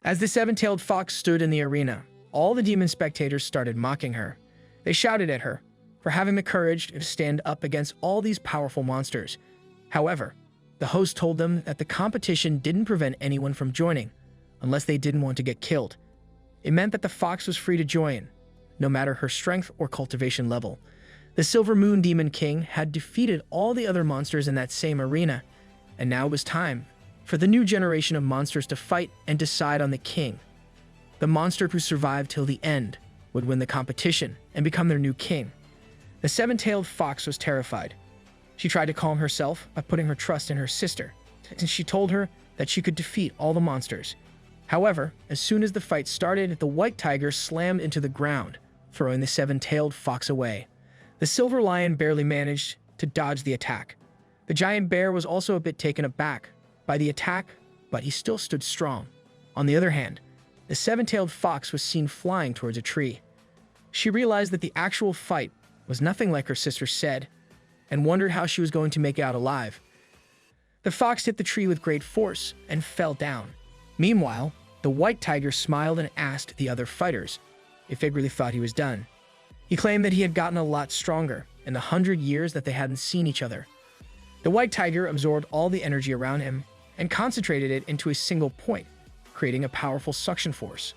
As the seven-tailed fox stood in the arena, all the demon spectators started mocking her. They shouted at her for having the courage to stand up against all these powerful monsters. However, the host told them that the competition didn't prevent anyone from joining, unless they didn't want to get killed. It meant that the fox was free to join, no matter her strength or cultivation level. The Silver Moon Demon King had defeated all the other monsters in that same arena, and now it was time for the new generation of monsters to fight and decide on the king. The monster who survived till the end would win the competition and become their new king. The seven-tailed fox was terrified. She tried to calm herself by putting her trust in her sister, since she told her that she could defeat all the monsters. However, as soon as the fight started, the white tiger slammed into the ground, throwing the seven-tailed fox away. The silver lion barely managed to dodge the attack. The giant bear was also a bit taken aback by the attack, but he still stood strong. On the other hand, the seven-tailed fox was seen flying towards a tree. She realized that the actual fight was nothing like her sister said, and wondered how she was going to make it out alive. The fox hit the tree with great force and fell down. Meanwhile, the white tiger smiled and asked the other fighters if they really thought he was done. He claimed that he had gotten a lot stronger in the 100 years that they hadn't seen each other. The white tiger absorbed all the energy around him and concentrated it into a single point, creating a powerful suction force.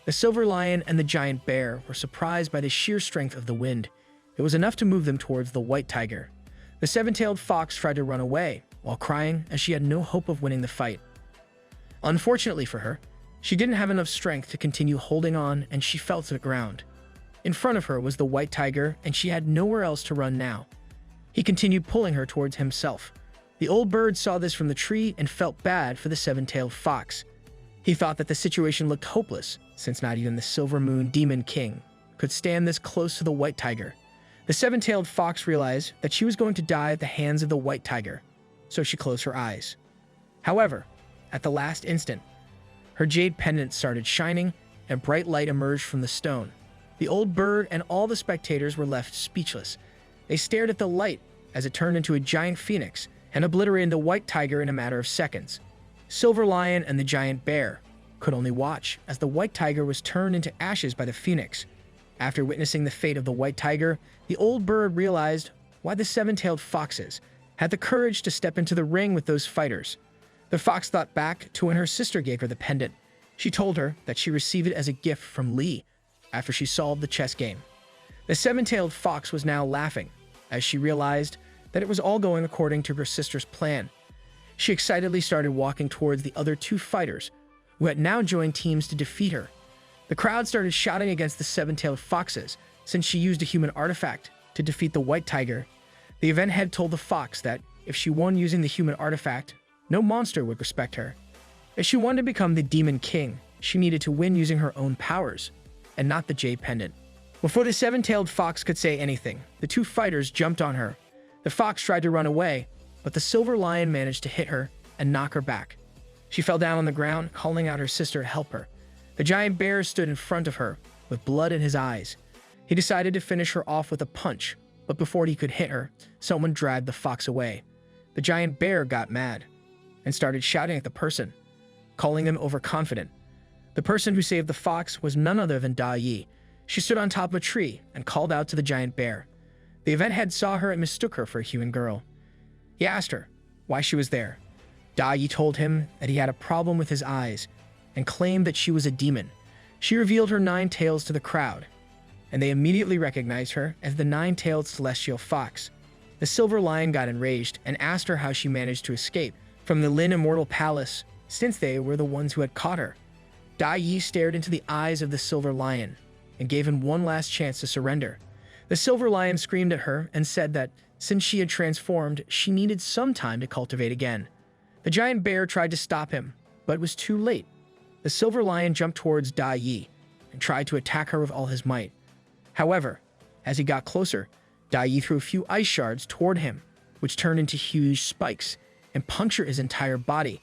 The silver lion and the giant bear were surprised by the sheer strength of the wind. It was enough to move them towards the white tiger. The seven-tailed fox tried to run away while crying, as she had no hope of winning the fight. Unfortunately for her, she didn't have enough strength to continue holding on, and she fell to the ground. In front of her was the white tiger, and she had nowhere else to run now. He continued pulling her towards himself. The old bird saw this from the tree and felt bad for the seven-tailed fox. He thought that the situation looked hopeless, since not even the Silver Moon Demon King could stand this close to the white tiger. The seven-tailed fox realized that she was going to die at the hands of the white tiger, so she closed her eyes. However, at the last instant, her jade pendant started shining, and bright light emerged from the stone. The old bird and all the spectators were left speechless. They stared at the light as it turned into a giant phoenix and obliterated the white tiger in a matter of seconds. Silver Lion and the giant bear could only watch as the white tiger was turned into ashes by the phoenix. After witnessing the fate of the white tiger, the old bird realized why the seven-tailed foxes had the courage to step into the ring with those fighters. The fox thought back to when her sister gave her the pendant. She told her that she received it as a gift from Lee after she solved the chess game. The seven-tailed fox was now laughing as she realized that it was all going according to her sister's plan. She excitedly started walking towards the other two fighters, who had now joined teams to defeat her. The crowd started shouting against the seven-tailed foxes since she used a human artifact to defeat the white tiger. The event head told the fox that if she won using the human artifact, no monster would respect her. If she wanted to become the Demon King, she needed to win using her own powers, and not the jade pendant. Before the seven-tailed fox could say anything, the two fighters jumped on her. The fox tried to run away, but the silver lion managed to hit her and knock her back. She fell down on the ground, calling out her sister to help her. The giant bear stood in front of her, with blood in his eyes. He decided to finish her off with a punch, but before he could hit her, someone dragged the fox away. The giant bear got mad and started shouting at the person, calling them overconfident. The person who saved the fox was none other than Da Yi. She stood on top of a tree and called out to the giant bear. The event head saw her and mistook her for a human girl. He asked her why she was there. Da Yi told him that he had a problem with his eyes and claimed that she was a demon. She revealed her 9 tails to the crowd, and they immediately recognized her as the 9-tailed celestial fox. The silver lion got enraged and asked her how she managed to escape from the Lin Immortal Palace, since they were the ones who had caught her. Da Yi stared into the eyes of the silver lion and gave him one last chance to surrender. The silver lion screamed at her and said that since she had transformed, she needed some time to cultivate again. The giant bear tried to stop him, but it was too late. The silver lion jumped towards Da Yi and tried to attack her with all his might. However, as he got closer, Da Yi threw a few ice shards toward him, which turned into huge spikes and punctured his entire body.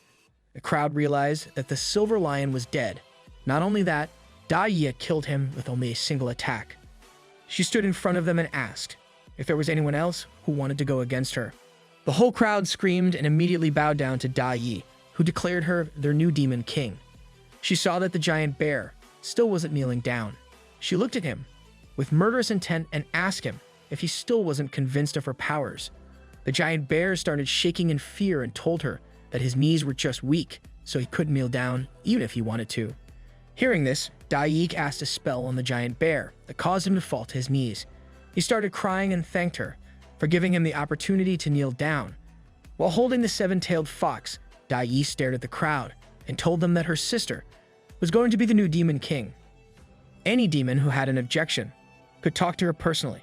The crowd realized that the silver lion was dead. Not only that, Da Yi had killed him with only a single attack. She stood in front of them and asked if there was anyone else who wanted to go against her. The whole crowd screamed and immediately bowed down to Da Yi, who declared her their new demon king. She saw that the giant bear still wasn't kneeling down. She looked at him with murderous intent and asked him if he still wasn't convinced of her powers. The giant bear started shaking in fear and told her that his knees were just weak, so he couldn't kneel down even if he wanted to. Hearing this, Dai cast a spell on the giant bear that caused him to fall to his knees. He started crying and thanked her for giving him the opportunity to kneel down. While holding the seven-tailed fox, Dai stared at the crowd and told them that her sister was going to be the new demon king. Any demon who had an objection could talk to her personally.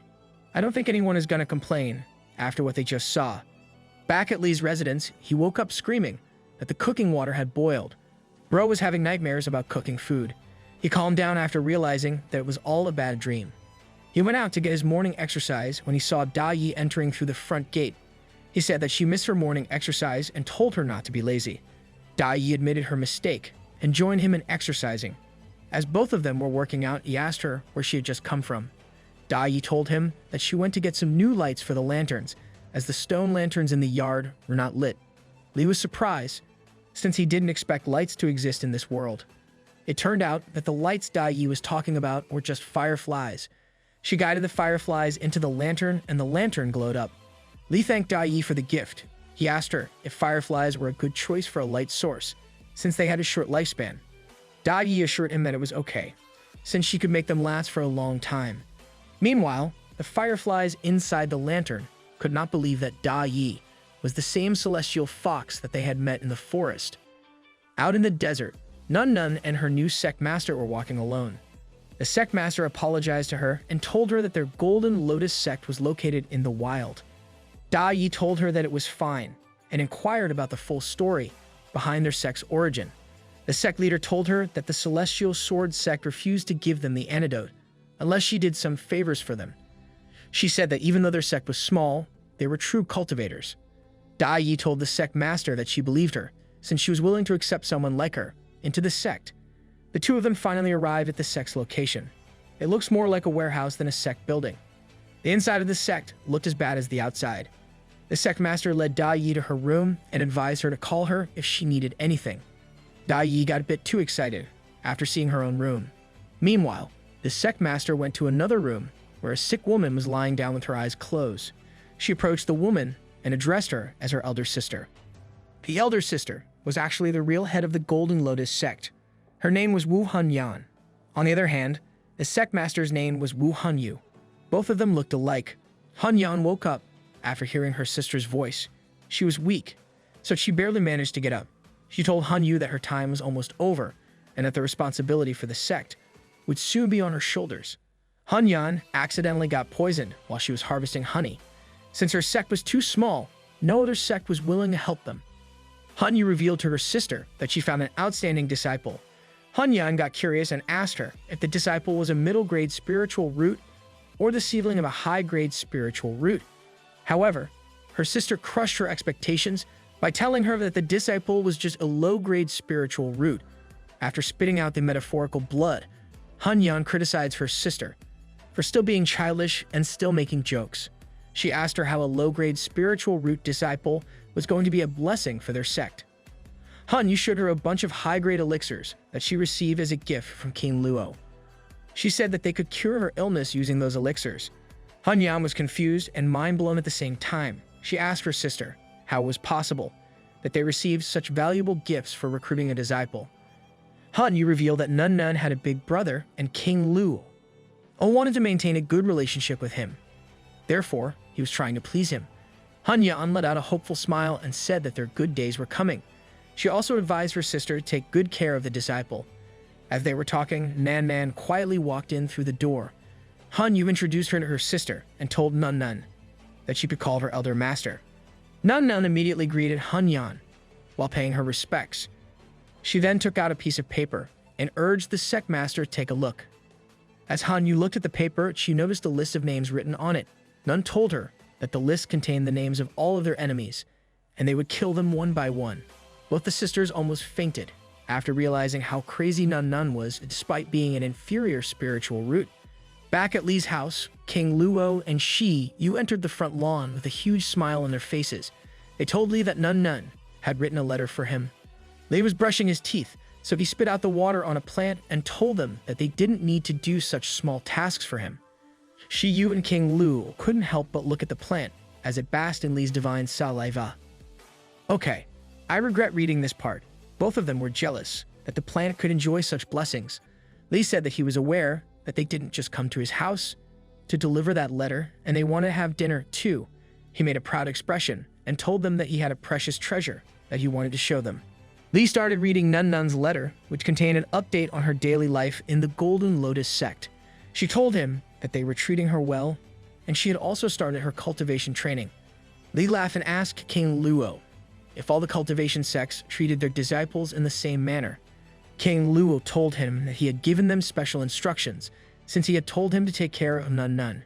I don't think anyone is going to complain after what they just saw. Back at Lee's residence, he woke up screaming that the cooking water had boiled. Bro was having nightmares about cooking food. He calmed down after realizing that it was all a bad dream. He went out to get his morning exercise when he saw Dai entering through the front gate. He said that she missed her morning exercise and told her not to be lazy. Dai admitted her mistake and joined him in exercising. As both of them were working out, he asked her where she had just come from. Dai told him that she went to get some new lights for the lanterns, as the stone lanterns in the yard were not lit. Lee was surprised, since he didn't expect lights to exist in this world. It turned out that the lights Dai was talking about were just fireflies. She guided the fireflies into the lantern, and the lantern glowed up. Lee thanked Dai for the gift. He asked her if fireflies were a good choice for a light source, since they had a short lifespan. Dai assured him that it was okay, since she could make them last for a long time. Meanwhile, the fireflies inside the lantern could not believe that Dai was the same celestial fox that they had met in the forest. Out in the desert, Nun and her new sect master were walking alone. The sect master apologized to her and told her that their Golden Lotus sect was located in the wild. Dai told her that it was fine and inquired about the full story behind their sect's origin. The sect leader told her that the Celestial Sword sect refused to give them the antidote unless she did some favors for them. She said that even though their sect was small, they were true cultivators. Dai told the sect master that she believed her, since she was willing to accept someone like her into the sect. The two of them finally arrived at the sect's location. It looks more like a warehouse than a sect building. The inside of the sect looked as bad as the outside. The sect master led Dai to her room and advised her to call her if she needed anything. Dai got a bit too excited after seeing her own room. Meanwhile, the sect master went to another room where a sick woman was lying down with her eyes closed. She approached the woman and addressed her as her elder sister. The elder sister was actually the real head of the Golden Lotus sect. Her name was Wu Han. On the other hand, the sect master's name was Wu Hanyu. Both of them looked alike. Han woke up after hearing her sister's voice. She was weak, so she barely managed to get up. She told Hanyu that her time was almost over and that the responsibility for the sect would soon be on her shoulders. Han accidentally got poisoned while she was harvesting honey. Since her sect was too small, no other sect was willing to help them. Hanyu revealed to her sister that she found an outstanding disciple. Han got curious and asked her if the disciple was a middle-grade spiritual root or the seedling of a high-grade spiritual root. However, her sister crushed her expectations by telling her that the disciple was just a low-grade spiritual root. After spitting out the metaphorical blood, Han criticized her sister for still being childish and still making jokes. She asked her how a low-grade spiritual root disciple was going to be a blessing for their sect. Han showed her a bunch of high-grade elixirs that she received as a gift from King Luo. She said that they could cure her illness using those elixirs. Han was confused and mind-blown at the same time. She asked her sister how it was possible that they received such valuable gifts for recruiting a disciple. Han revealed that Nun had a big brother, and King Luo wanted to maintain a good relationship with him. Therefore, he was trying to please him. Han let out a hopeful smile and said that their good days were coming. She also advised her sister to take good care of the disciple. As they were talking, Nan quietly walked in through the door. Han introduced her to her sister and told Nun that she could call her elder master. Nun immediately greeted Han while paying her respects. She then took out a piece of paper and urged the sect master to take a look. As Han looked at the paper, she noticed a list of names written on it. Nun told her that the list contained the names of all of their enemies, and they would kill them one by one. Both the sisters almost fainted after realizing how crazy Nun was despite being an inferior spiritual root. Back at Lee's house, King Luo and Shi Yu entered the front lawn with a huge smile on their faces. They told Lee that Nun had written a letter for him. Lee was brushing his teeth, So he spit out the water on a plant and told them that they didn't need to do such small tasks for him. Shi Yu and King Lu couldn't help but look at the plant as it basked in Li's divine saliva. Okay, I regret reading this part. Both of them were jealous that the plant could enjoy such blessings. Li said that he was aware that they didn't just come to his house to deliver that letter, and they wanted to have dinner too. He made a proud expression and told them that he had a precious treasure that he wanted to show them. Li started reading Nun Nun's letter, which contained an update on her daily life in the Golden Lotus sect. She told him that they were treating her well, and she had also started her cultivation training. Li laughed and asked King Luo if all the cultivation sects treated their disciples in the same manner. King Luo told him that he had given them special instructions, since he had told him to take care of Nun Nun.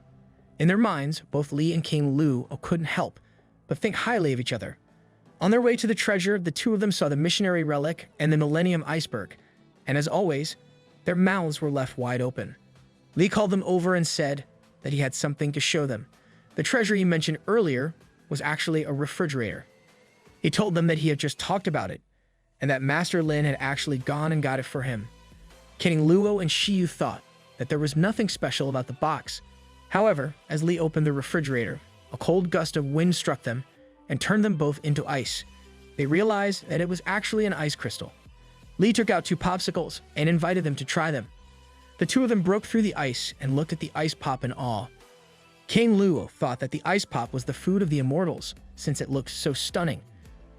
In their minds, both Li and King Luo couldn't help but think highly of each other. On their way to the treasure, the two of them saw the missionary relic and the Millennium Iceberg, and as always, their mouths were left wide open. Li called them over and said that he had something to show them. The treasure he mentioned earlier was actually a refrigerator. He told them that he had just talked about it, and that Master Lin had actually gone and got it for him. King Luo and Shi Yu thought that there was nothing special about the box. However, as Li opened the refrigerator, a cold gust of wind struck them and turned them both into ice. They realized that it was actually an ice crystal. Li took out 2 popsicles and invited them to try them. The two of them broke through the ice and looked at the ice pop in awe. King Luo thought that the ice pop was the food of the Immortals, since it looked so stunning.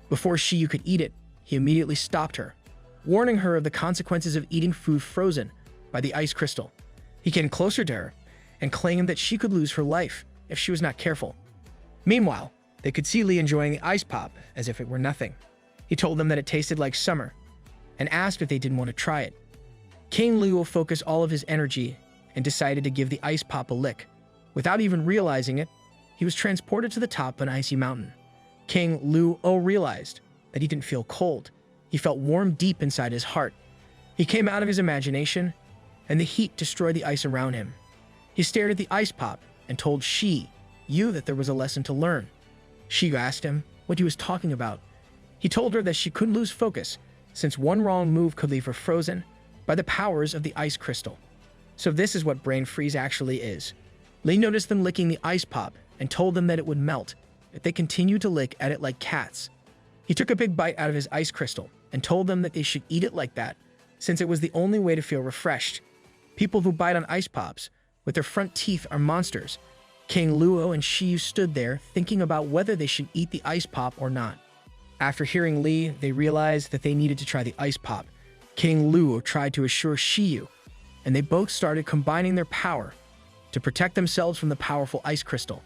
Before Shi Yu could eat it, he immediately stopped her, warning her of the consequences of eating food frozen by the ice crystal. He came closer to her and claimed that she could lose her life if she was not careful. Meanwhile, they could see Li enjoying the ice pop as if it were nothing. He told them that it tasted like summer and asked if they didn't want to try it. King Luo focused all of his energy and decided to give the ice pop a lick. Without even realizing it, he was transported to the top of an icy mountain. King Luo realized that he didn't feel cold. He felt warm deep inside his heart. He came out of his imagination, and the heat destroyed the ice around him. He stared at the ice pop and told Shi Yu that there was a lesson to learn. Shi Yu asked him what he was talking about. He told her that she couldn't lose focus, since one wrong move could leave her frozen by the powers of the ice crystal. So this is what brain freeze actually is. Li noticed them licking the ice pop and told them that it would melt if they continued to lick at it like cats. He took a big bite out of his ice crystal and told them that they should eat it like that, since it was the only way to feel refreshed. People who bite on ice pops with their front teeth are monsters. King Luo and Shi Yu stood there thinking about whether they should eat the ice pop or not. After hearing Li, they realized that they needed to try the ice pop. King Luo tried to assure Shi Yu, and they both started combining their power to protect themselves from the powerful ice crystal.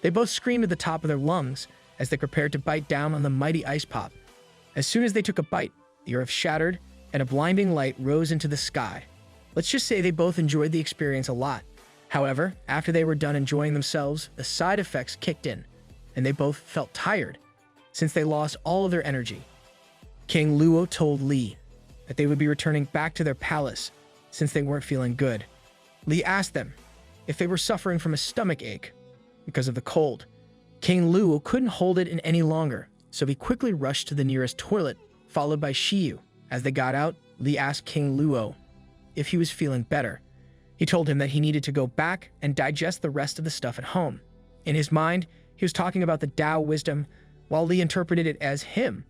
They both screamed at the top of their lungs as they prepared to bite down on the mighty ice pop. As soon as they took a bite, the earth shattered and a blinding light rose into the sky. Let's just say they both enjoyed the experience a lot. However, after they were done enjoying themselves, the side effects kicked in, and they both felt tired, since they lost all of their energy. King Luo told Li that they would be returning back to their palace, since they weren't feeling good. Li asked them if they were suffering from a stomach ache because of the cold. King Luo couldn't hold it in any longer, so he quickly rushed to the nearest toilet, followed by Shi Yu. As they got out, Li asked King Luo if he was feeling better. He told him that he needed to go back and digest the rest of the stuff at home. In his mind, he was talking about the Tao wisdom, while Li interpreted it as him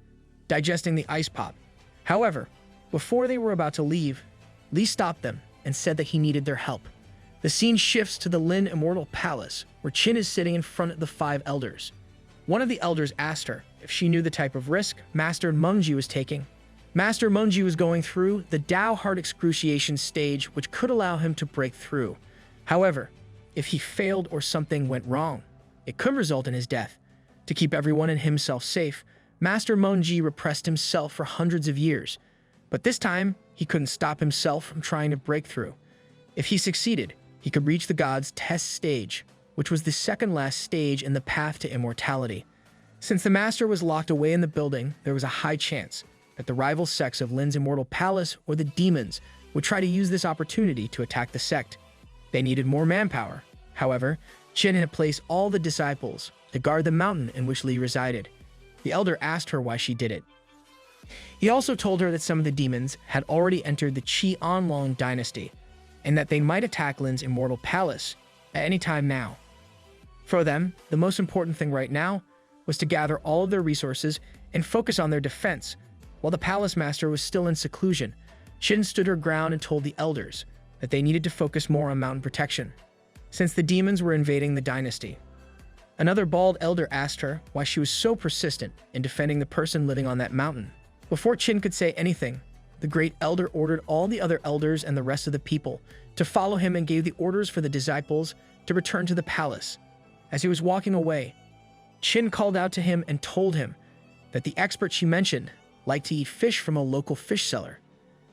digesting the ice pop. However, before they were about to leave, Li stopped them and said that he needed their help. The scene shifts to the Lin Immortal Palace, where Qin is sitting in front of the 5 elders. One of the elders asked her if she knew the type of risk Master Mengji was taking. Master Mengji was going through the Tao Heart Excruciation stage, which could allow him to break through. However, if he failed or something went wrong, it could result in his death. To keep everyone and himself safe, Master Mengji repressed himself for hundreds of years. But this time, he couldn't stop himself from trying to break through. If he succeeded, he could reach the gods' test stage, which was the second last stage in the path to immortality. Since the master was locked away in the building, there was a high chance that the rival sects of Lin's Immortal Palace or the demons would try to use this opportunity to attack the sect. They needed more manpower. However, Qin had placed all the disciples to guard the mountain in which Li resided. The elder asked her why she did it. He also told her that some of the demons had already entered the Qi Anlong dynasty, and that they might attack Lin's immortal palace at any time now. For them, the most important thing right now was to gather all of their resources and focus on their defense. While the palace master was still in seclusion, Qin stood her ground and told the elders that they needed to focus more on mountain protection, since the demons were invading the dynasty. Another bald elder asked her why she was so persistent in defending the person living on that mountain. Before Qin could say anything, the great elder ordered all the other elders and the rest of the people to follow him and gave the orders for the disciples to return to the palace. As he was walking away, Qin called out to him and told him that the expert she mentioned liked to eat fish from a local fish seller.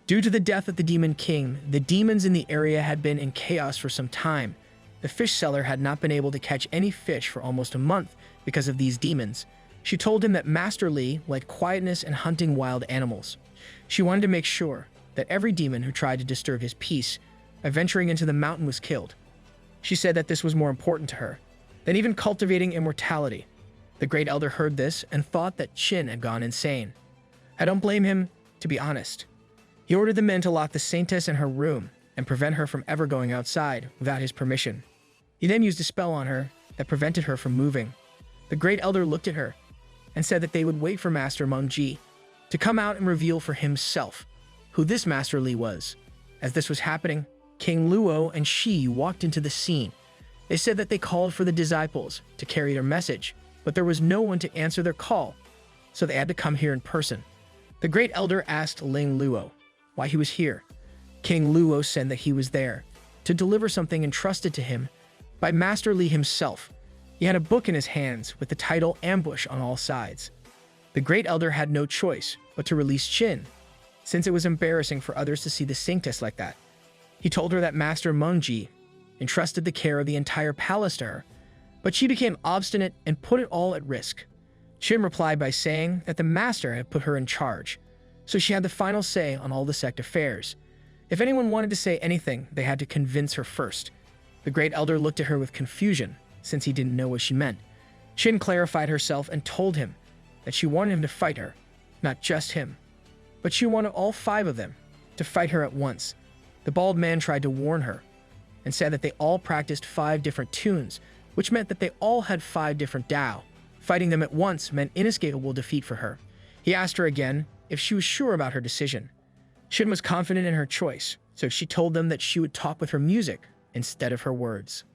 Due to the death of the Demon King, the demons in the area had been in chaos for some time. The fish seller had not been able to catch any fish for almost a month because of these demons. She told him that Master Li liked quietness and hunting wild animals. She wanted to make sure that every demon who tried to disturb his peace by venturing into the mountain was killed. She said that this was more important to her than even cultivating immortality. The great elder heard this and thought that Qin had gone insane. I don't blame him, to be honest. He ordered the men to lock the saintess in her room and prevent her from ever going outside without his permission. He then used a spell on her that prevented her from moving. The great elder looked at her and said that they would wait for Master Meng Ji to come out and reveal for himself who this Master Li was. As this was happening, King Luo and Shi walked into the scene. They said that they called for the disciples to carry their message, but there was no one to answer their call, so they had to come here in person. The great elder asked Ling Luo why he was here. King Luo said that he was there to deliver something entrusted to him by Master Li himself. He had a book in his hands with the title Ambush on all sides. The great elder had no choice but to release Qin, since it was embarrassing for others to see the saintess like that. He told her that Master Meng Ji entrusted the care of the entire palace to her, but she became obstinate and put it all at risk. Qin replied by saying that the master had put her in charge, so she had the final say on all the sect affairs. If anyone wanted to say anything, they had to convince her first. The great elder looked at her with confusion, since he didn't know what she meant. Qin clarified herself and told him that she wanted him to fight her, not just him, but she wanted all 5 of them to fight her at once. The bald man tried to warn her and said that they all practiced 5 different tunes, which meant that they all had 5 different Dao. Fighting them at once meant inescapable defeat for her. He asked her again if she was sure about her decision. Qin was confident in her choice, so she told them that she would talk with her music instead of her words.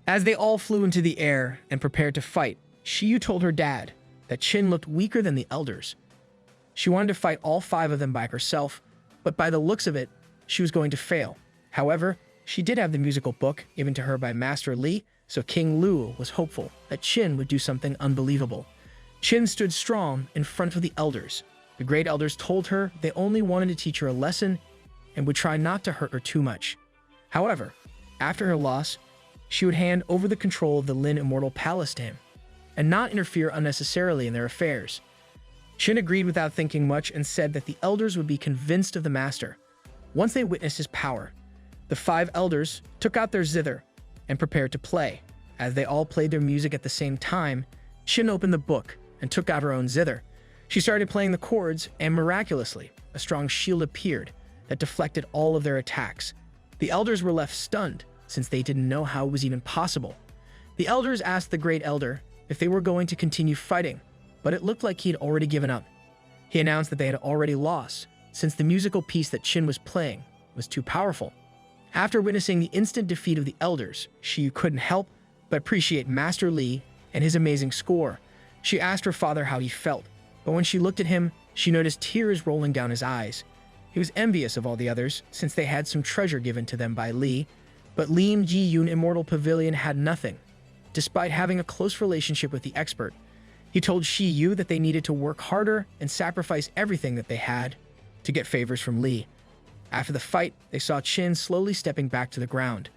As they all flew into the air and prepared to fight, Shiyu told her dad that Qin looked weaker than the elders. She wanted to fight all 5 of them by herself, but by the looks of it, she was going to fail. However, she did have the musical book given to her by Master Li, so King Lu was hopeful that Qin would do something unbelievable. Qin stood strong in front of the elders. The great elders told her they only wanted to teach her a lesson and would try not to hurt her too much. However, after her loss, she would hand over the control of the Lin Immortal Palace to him and not interfere unnecessarily in their affairs. Qin agreed without thinking much and said that the elders would be convinced of the master once they witnessed his power. The 5 elders took out their zither and prepared to play. As they all played their music at the same time, Qin opened the book and took out her own zither. She started playing the chords, and miraculously, a strong shield appeared that deflected all of their attacks. The elders were left stunned, since they didn't know how it was even possible. The elders asked the great elder if they were going to continue fighting, but it looked like he had already given up. He announced that they had already lost, since the musical piece that Qin was playing was too powerful. After witnessing the instant defeat of the elders, she couldn't help but appreciate Master Li and his amazing score. She asked her father how he felt, but when she looked at him, she noticed tears rolling down his eyes. He was envious of all the others, since they had some treasure given to them by Li, but Lin Jiyun Immortal Pavilion had nothing. Despite having a close relationship with the expert, he told Shi Yu that they needed to work harder and sacrifice everything that they had to get favors from Li. After the fight, they saw Qin slowly stepping back to the ground.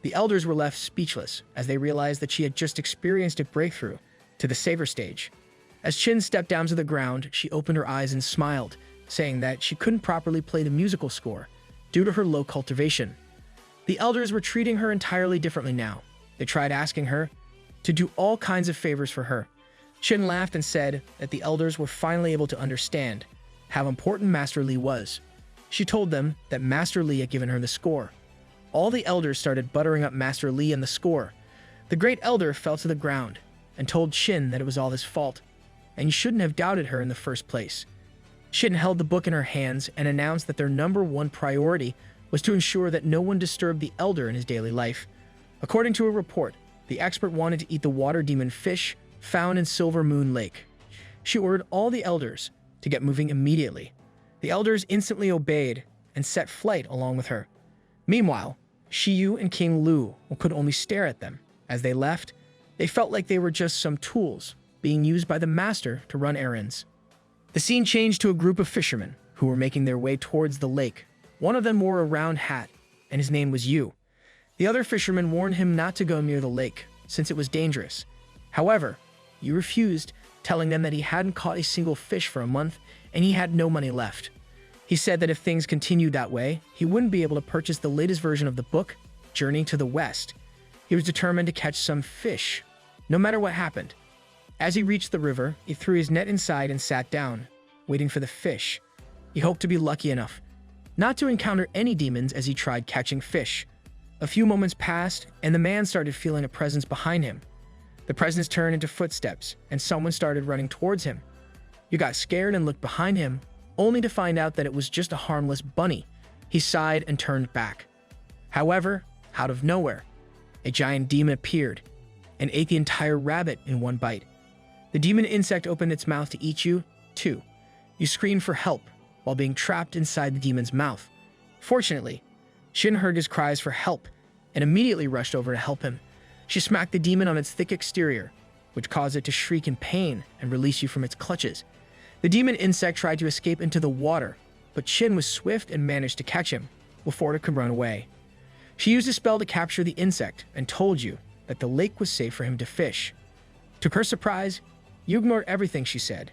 The elders were left speechless as they realized that she had just experienced a breakthrough to the saver stage. As Qin stepped down to the ground, she opened her eyes and smiled, saying that she couldn't properly play the musical score due to her low cultivation. The elders were treating her entirely differently now. They tried asking her to do all kinds of favors for her. Qin laughed and said that the elders were finally able to understand how important Master Li was. She told them that Master Li had given her the score. All the elders started buttering up Master Li and the score. The great elder fell to the ground and told Qin that it was all his fault, and he shouldn't have doubted her in the first place. Qin held the book in her hands and announced that their #1 priority was to ensure that no one disturbed the elder in his daily life. According to a report, the expert wanted to eat the water demon fish found in Silver Moon Lake. She ordered all the elders to get moving immediately. The elders instantly obeyed and set flight along with her. Meanwhile, Shiyu and King Lu could only stare at them. As they left, they felt like they were just some tools being used by the master to run errands. The scene changed to a group of fishermen who were making their way towards the lake. One of them wore a round hat, and his name was Yu. The other fisherman warned him not to go near the lake, since it was dangerous. However, Yu refused, telling them that he hadn't caught a single fish for a month, and he had no money left. He said that if things continued that way, he wouldn't be able to purchase the latest version of the book, Journey to the West. He was determined to catch some fish, no matter what happened. As he reached the river, he threw his net inside and sat down, waiting for the fish. He hoped to be lucky enough not to encounter any demons as he tried catching fish. A few moments passed, and the man started feeling a presence behind him. The presence turned into footsteps, and someone started running towards him. He got scared and looked behind him, only to find out that it was just a harmless bunny. He sighed and turned back. However, out of nowhere, a giant demon appeared and ate the entire rabbit in one bite. The demon insect opened its mouth to eat you, too. You screamed for help while being trapped inside the demon's mouth. Fortunately, Qin heard his cries for help and immediately rushed over to help him. She smacked the demon on its thick exterior, which caused it to shriek in pain and release you from its clutches. The demon insect tried to escape into the water, but Qin was swift and managed to catch him before it could run away. She used a spell to capture the insect and told you that the lake was safe for him to fish. To her surprise, you ignored everything she said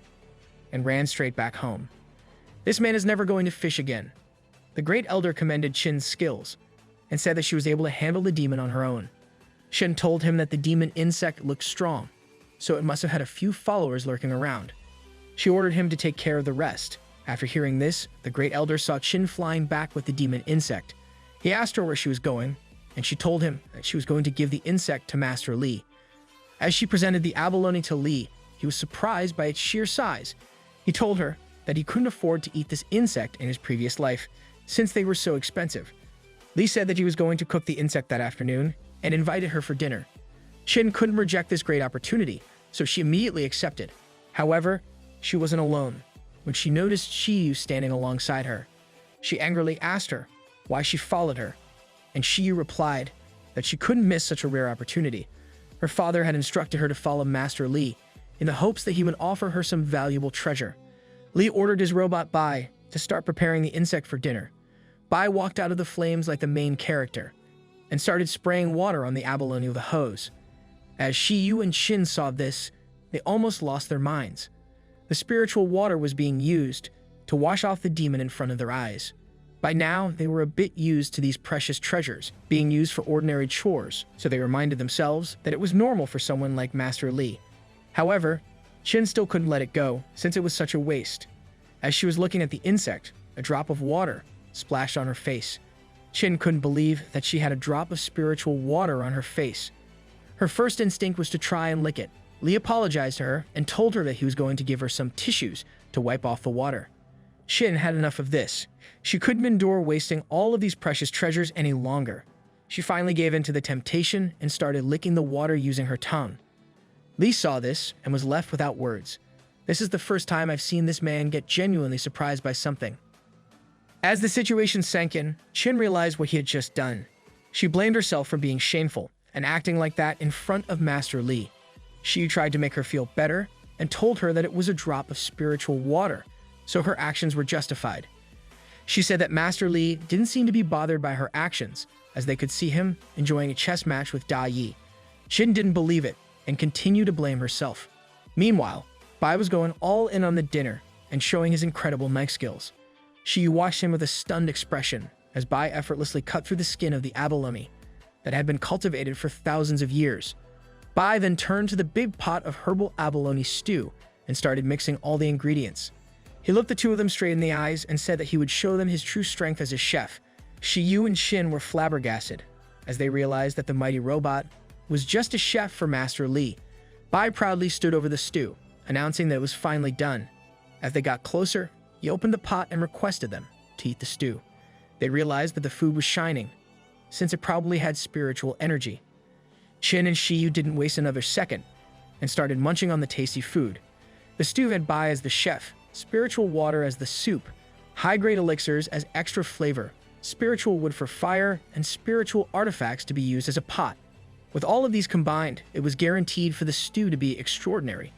and ran straight back home. This man is never going to fish again. The great elder commended Qin's skills and said that she was able to handle the demon on her own. Qin told him that the demon insect looked strong, so it must have had a few followers lurking around. She ordered him to take care of the rest. After hearing this, the great elder saw Qin flying back with the demon insect. He asked her where she was going, and she told him that she was going to give the insect to Master Li. As she presented the abalone to Li, he was surprised by its sheer size. He told her that he couldn't afford to eat this insect in his previous life, since they were so expensive. Li said that he was going to cook the insect that afternoon and invited her for dinner. Qin couldn't reject this great opportunity, so she immediately accepted. However, she wasn't alone when she noticed Shiyu standing alongside her. She angrily asked her why she followed her, and Shiyu replied that she couldn't miss such a rare opportunity. Her father had instructed her to follow Master Li in the hopes that he would offer her some valuable treasure. Li ordered his robot Bai to start preparing the insect for dinner. Bai walked out of the flames like the main character and started spraying water on the abalone with a hose. As Shiyu and Qin saw this, they almost lost their minds. The spiritual water was being used to wash off the demon in front of their eyes. By now, they were a bit used to these precious treasures being used for ordinary chores, so they reminded themselves that it was normal for someone like Master Li. However, Qin still couldn't let it go, since it was such a waste. As she was looking at the insect, a drop of water splashed on her face. Qin couldn't believe that she had a drop of spiritual water on her face. Her first instinct was to try and lick it. Li apologized to her and told her that he was going to give her some tissues to wipe off the water. Qin had enough of this. She couldn't endure wasting all of these precious treasures any longer. She finally gave in to the temptation and started licking the water using her tongue. Li saw this and was left without words. This is the first time I've seen this man get genuinely surprised by something. As the situation sank in, Qin realized what he had just done. She blamed herself for being shameful and acting like that in front of Master Li. She tried to make her feel better and told her that it was a drop of spiritual water, so her actions were justified. She said that Master Li didn't seem to be bothered by her actions, as they could see him enjoying a chess match with Da Yi. Qin didn't believe it and continued to blame herself. Meanwhile, Bai was going all in on the dinner and showing his incredible knife skills. She watched him with a stunned expression as Bai effortlessly cut through the skin of the abalone that had been cultivated for thousands of years. Bai then turned to the big pot of herbal abalone stew and started mixing all the ingredients. He looked the two of them straight in the eyes and said that he would show them his true strength as a chef. Shiyu and Shin were flabbergasted as they realized that the mighty robot was just a chef for Master Li. Bai proudly stood over the stew, announcing that it was finally done. As they got closer, he opened the pot and requested them to eat the stew. They realized that the food was shining, since it probably had spiritual energy. Shin and Shiyu didn't waste another second and started munching on the tasty food. The stew had Bai as the chef, spiritual water as the soup, high-grade elixirs as extra flavor, spiritual wood for fire, and spiritual artifacts to be used as a pot. With all of these combined, it was guaranteed for the stew to be extraordinary.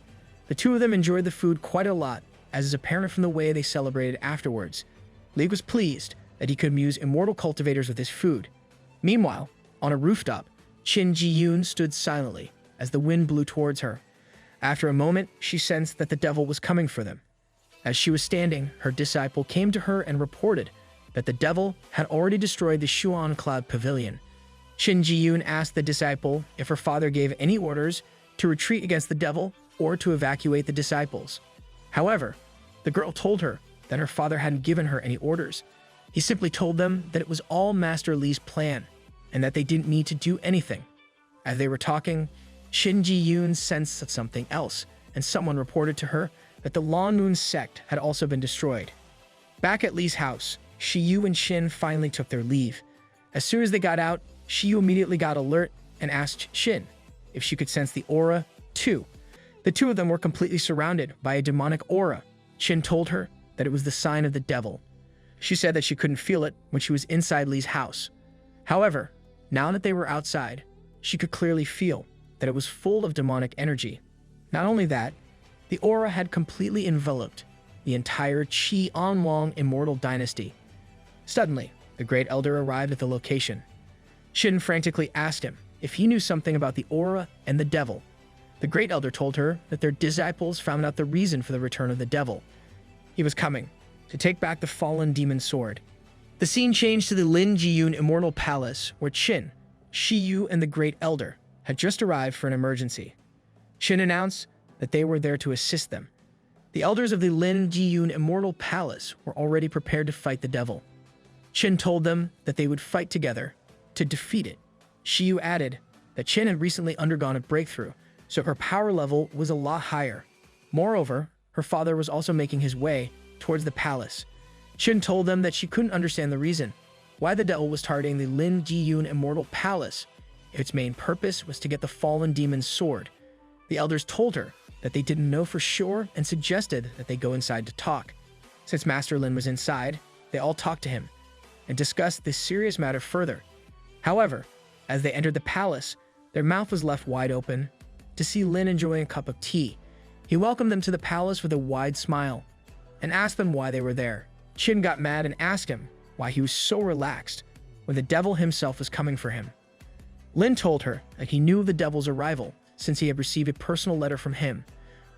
The two of them enjoyed the food quite a lot, as is apparent from the way they celebrated afterwards. Li was pleased that he could amuse immortal cultivators with his food. Meanwhile, on a rooftop, Qin Ji-yoon stood silently as the wind blew towards her. After a moment, she sensed that the devil was coming for them. As she was standing, her disciple came to her and reported that the devil had already destroyed the Xuan Cloud Pavilion. Qin Ji-yoon asked the disciple if her father gave any orders to retreat against the devil or to evacuate the disciples. However, the girl told her that her father hadn't given her any orders. He simply told them that it was all Master Li's plan and that they didn't need to do anything. As they were talking, Qin Ji-yoon sensed something else, and someone reported to her that the Long Moon sect had also been destroyed. Back at Li's house, Shiyu and Shin finally took their leave. As soon as they got out, Shiyu immediately got alert and asked Shin if she could sense the aura, too. The two of them were completely surrounded by a demonic aura. Shin told her that it was the sign of the devil. She said that she couldn't feel it when she was inside Li's house. However, now that they were outside, she could clearly feel that it was full of demonic energy. Not only that, the aura had completely enveloped the entire Qi Anwang immortal dynasty. Suddenly, the Great Elder arrived at the location. Shin frantically asked him if he knew something about the aura and the devil. The Great Elder told her that their disciples found out the reason for the return of the devil. He was coming to take back the fallen demon sword. The scene changed to the Lin Jiyun Immortal Palace, where Qin, Shiyu, and the Great Elder had just arrived for an emergency. Shin announced that they were there to assist them. The elders of the Lin Jiyun Immortal Palace were already prepared to fight the devil. Qin told them that they would fight together to defeat it. Shiyu added that Qin had recently undergone a breakthrough, so her power level was a lot higher. Moreover, her father was also making his way towards the palace. Qin told them that she couldn't understand the reason why the devil was targeting the Lin Jiyun Immortal Palace. Its main purpose was to get the fallen demon's sword. The elders told her that they didn't know for sure and suggested that they go inside to talk. Since Master Lin was inside, they all talked to him and discussed this serious matter further. However, as they entered the palace, their mouth was left wide open to see Lin enjoying a cup of tea. He welcomed them to the palace with a wide smile and asked them why they were there. Qin got mad and asked him why he was so relaxed when the devil himself was coming for him. Lin told her that he knew of the devil's arrival since he had received a personal letter from him.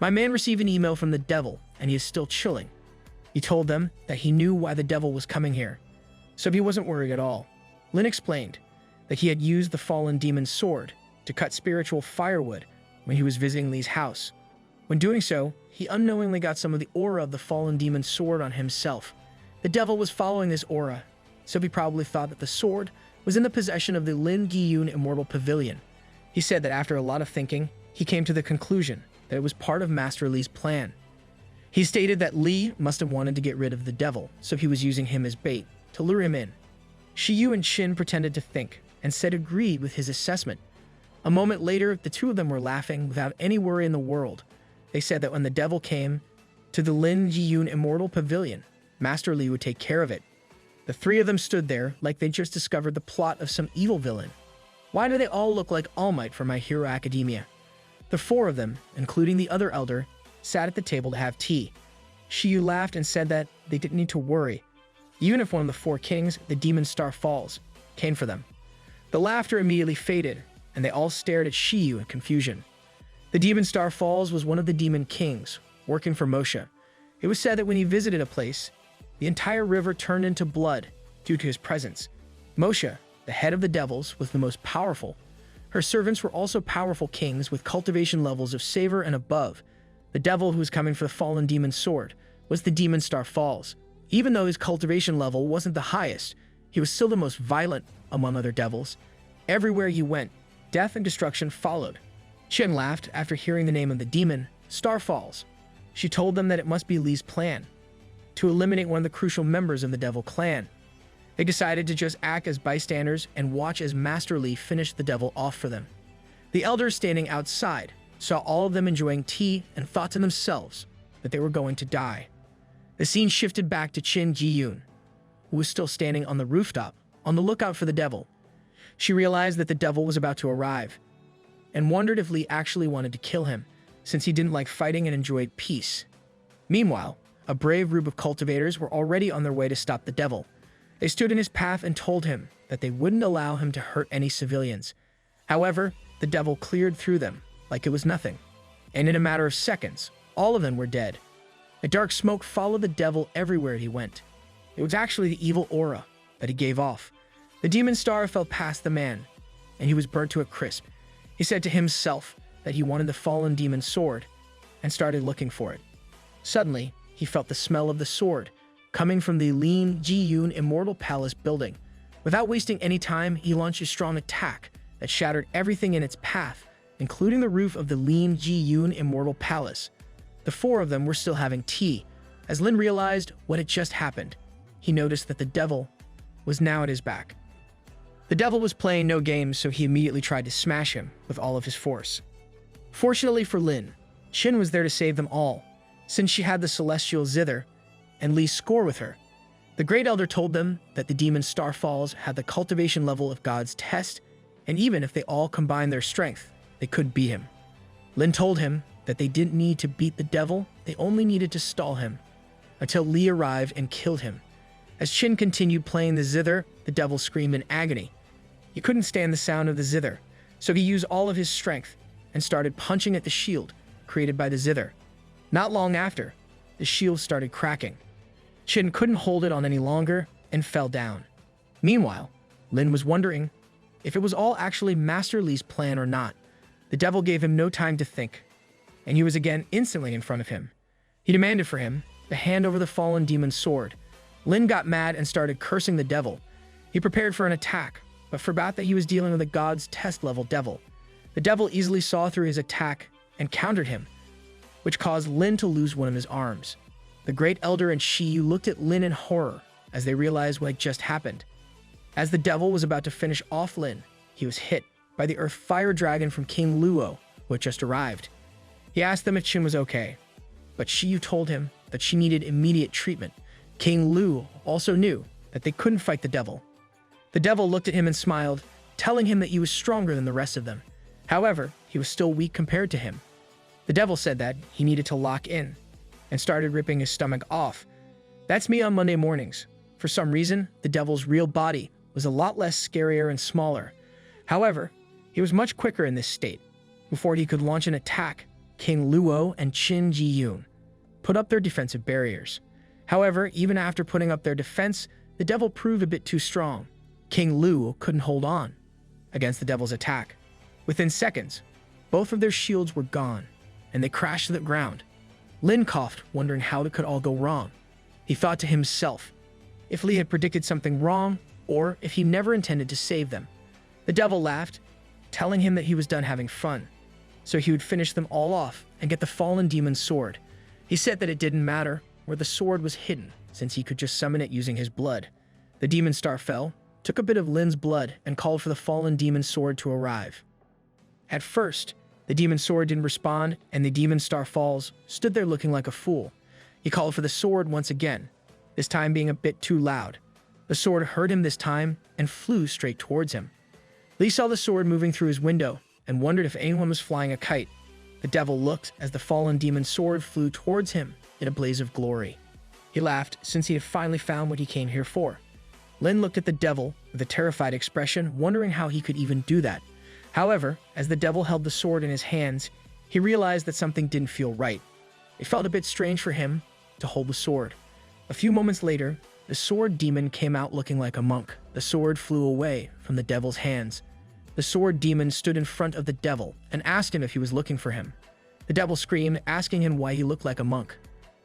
My man received an email from the devil and he is still chilling. He told them that he knew why the devil was coming here, so he wasn't worried at all. Lin explained that he had used the fallen demon's sword to cut spiritual firewood when he was visiting Li's house. When doing so, he unknowingly got some of the aura of the fallen demon's sword on himself. The devil was following this aura, so he probably thought that the sword was in the possession of the Lin Jiyun Immortal Pavilion. He said that after a lot of thinking, he came to the conclusion that it was part of Master Li's plan. He stated that Li must have wanted to get rid of the devil, so he was using him as bait to lure him in. Shiyu and Qin pretended to think and said agreed with his assessment. A moment later, the two of them were laughing without any worry in the world. They said that when the devil came to the Lin Jiyun Immortal Pavilion, Master Li would take care of it. The three of them stood there like they just discovered the plot of some evil villain. Why do they all look like All Might from My Hero Academia? The four of them, including the other elder, sat at the table to have tea. Shiyu laughed and said that they didn't need to worry, even if one of the four kings, the Demon Star Falls, came for them. The laughter immediately faded, and they all stared at Shiyu in confusion. The Demon Star Falls was one of the demon kings, working for Moshe. It was said that when he visited a place, the entire river turned into blood due to his presence. Moshe, the head of the devils, was the most powerful. Her servants were also powerful kings with cultivation levels of savor and above. The devil who was coming for the fallen demon's sword was the Demon Star Falls. Even though his cultivation level wasn't the highest, he was still the most violent among other devils. Everywhere he went, death and destruction followed. Qin laughed after hearing the name of the demon, Star Falls. She told them that it must be Li's plan to eliminate one of the crucial members of the Devil Clan. They decided to just act as bystanders and watch as Master Li finished the devil off for them. The elders standing outside saw all of them enjoying tea and thought to themselves that they were going to die. The scene shifted back to Qin Jiyun, who was still standing on the rooftop on the lookout for the devil. She realized that the devil was about to arrive and wondered if Li actually wanted to kill him, since he didn't like fighting and enjoyed peace. Meanwhile, a brave group of cultivators were already on their way to stop the devil. They stood in his path and told him that they wouldn't allow him to hurt any civilians. However, the devil cleared through them like it was nothing, and in a matter of seconds, all of them were dead. A dark smoke followed the devil everywhere he went. It was actually the evil aura that he gave off. The demon star fell past the man, and he was burnt to a crisp. He said to himself that he wanted the fallen demon sword and started looking for it. Suddenly, he felt the smell of the sword coming from the Lin Jiyun Immortal Palace building. Without wasting any time, he launched a strong attack that shattered everything in its path, including the roof of the Lin Jiyun Immortal Palace. The four of them were still having tea. As Lin realized what had just happened, he noticed that the devil was now at his back. The devil was playing no games, so he immediately tried to smash him with all of his force. Fortunately for Lin, Qin was there to save them all, since she had the celestial zither and Li's score with her. The Great Elder told them that the Demon Star Falls had the cultivation level of God's test, and even if they all combined their strength, they could beat him. Lin told him that they didn't need to beat the devil, they only needed to stall him, until Li arrived and killed him. As Qin continued playing the zither, the devil screamed in agony. He couldn't stand the sound of the zither, so he used all of his strength and started punching at the shield created by the zither. Not long after, the shield started cracking. Qin couldn't hold it on any longer and fell down. Meanwhile, Lin was wondering if it was all actually Master Li's plan or not. The devil gave him no time to think, and he was again instantly in front of him. He demanded for him to hand over the fallen demon's sword. Lin got mad and started cursing the devil. He prepared for an attack, but forgot that he was dealing with a God's test-level devil. The devil easily saw through his attack and countered him, which caused Lin to lose one of his arms. The Great Elder and Shi looked at Lin in horror as they realized what had just happened. As the devil was about to finish off Lin, he was hit by the Earth Fire Dragon from King Luo, who had just arrived. He asked them if Qin was okay, but Shi told him that she needed immediate treatment. King Lu also knew that they couldn't fight the devil. The devil looked at him and smiled, telling him that he was stronger than the rest of them. However, he was still weak compared to him. The devil said that he needed to lock in and started ripping his stomach off. That's me on Monday mornings. For some reason, the devil's real body was a lot less scarier and smaller. However, he was much quicker in this state. Before he could launch an attack, King Luo and Qin Jiyun put up their defensive barriers. However, even after putting up their defense, the devil proved a bit too strong. King Luo couldn't hold on against the devil's attack. Within seconds, both of their shields were gone, and they crashed to the ground. Lin coughed, wondering how it could all go wrong. He thought to himself if Li had predicted something wrong, or if he never intended to save them. The devil laughed, telling him that he was done having fun, so he would finish them all off and get the fallen demon's sword. He said that it didn't matter where the sword was hidden, since he could just summon it using his blood. The demon star fell, took a bit of Lin's blood, and called for the fallen demon's sword to arrive. At first, the demon sword didn't respond, and the demon star falls stood there looking like a fool. He called for the sword once again, this time being a bit too loud. The sword heard him this time and flew straight towards him. Li saw the sword moving through his window and wondered if anyone was flying a kite. The devil looked as the fallen demon's sword flew towards him in a blaze of glory. He laughed since he had finally found what he came here for. Lin looked at the devil with a terrified expression, wondering how he could even do that. However, as the devil held the sword in his hands, he realized that something didn't feel right. It felt a bit strange for him to hold the sword. A few moments later, the sword demon came out looking like a monk. The sword flew away from the devil's hands. The sword demon stood in front of the devil and asked him if he was looking for him. The devil screamed, asking him why he looked like a monk.